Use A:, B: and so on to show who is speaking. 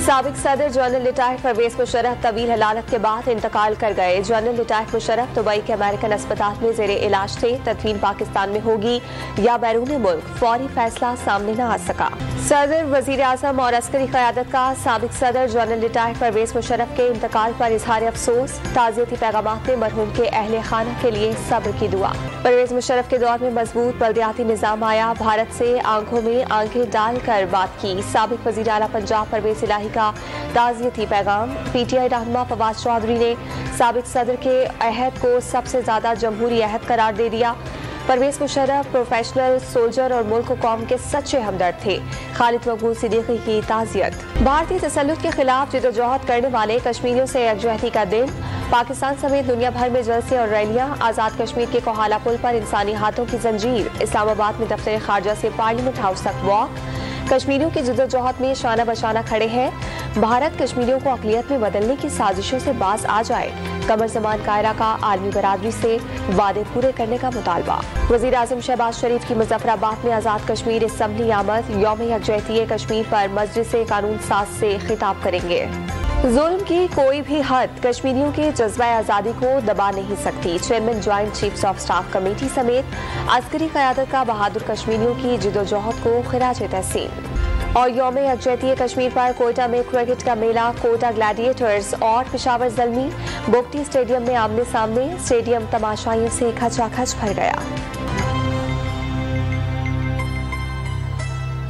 A: साबिक सदर जनरल लिटाइफ परवेज मुशर्रफ तवील हलालत के बाद इंतकाल कर गए। जनरल लिटाइफ मुशर्रफ दुबई के अमेरिकन अस्पताल में जेर इलाज थे। तदफीन पाकिस्तान में होगी या बैरून मुल्क, फौरी फैसला सामने न आ सका। सदर, वजीर आजम और अस्करी क़यादत का साबिक सदर जनरल लिटाइफ परवेज मुशर्रफ के इंतकाल पर इजहार अफसोस। ताज़ियती पैगामात में मरहूम के अहले खाना के लिए सब्र की दुआ। परवेज मुशर्रफ के दौर में मजबूत बल्दियाती निज़ाम आया, भारत से आंखों में आंखें डालकर बात की। साबिक वज़ीर आला पंजाब परवेज इलाही का ताज़ियती पैगाम। पीटीआई रहनुमा फवाद चौधरी ने साबिक सदर के अहद को सबसे ज्यादा जमहूरी अहद करार दे दिया। परवेज मुशर्रफ प्रोफेशनल सोल्जर और मुल्क कौम के सच्चे हमदर्द थे। खालिद मकबूल सिद्दीकी की ताज़ियत। भारतीय तसल्लुत के खिलाफ जिदोजहद करने वाले कश्मीरियों से यकजहती का दिन। पाकिस्तान समेत दुनिया भर में जलसे और रैलियां। आज़ाद कश्मीर के कोहाला पुल पर इंसानी हाथों की जंजीर। इस्लामाबाद में दफ्तर खारजा से पार्लियामेंट हाउस तक वॉक। कश्मीरियों की जिद्दोजहद में शाना बशाना खड़े हैं। भारत कश्मीरियों को अक़लियत में बदलने की साजिशों से बाज आ जाए। कमर ज़मान कायरा का आलमी बरादरी से वादे पूरे करने का मुतालबा। वज़ीर आज़म शहबाज शरीफ की मुज़फ़्फ़राबाद में आज़ाद कश्मीर असम्बली आमद। यौम यकजहती कश्मीर पर मजलिस कानून साज से खिताब करेंगे। जुल्म की कोई भी हद कश्मीरियों के जज्बा आज़ादी को दबा नहीं सकती। Chairman joint chiefs of staff committee समेत अस्करी क़यादत का बहादुर कश्मीरियों की जिद्दोजहद को खिराज तहसीन। और यौम यकजहती कश्मीर पर कोयटा में क्रिकेट का मेला। कोयटा ग्लैडिएटर्स और पेशावर ज़ल्मी बुगटी स्टेडियम में आमने सामने। स्टेडियम तमाशाइयों से खचाखच भर गया।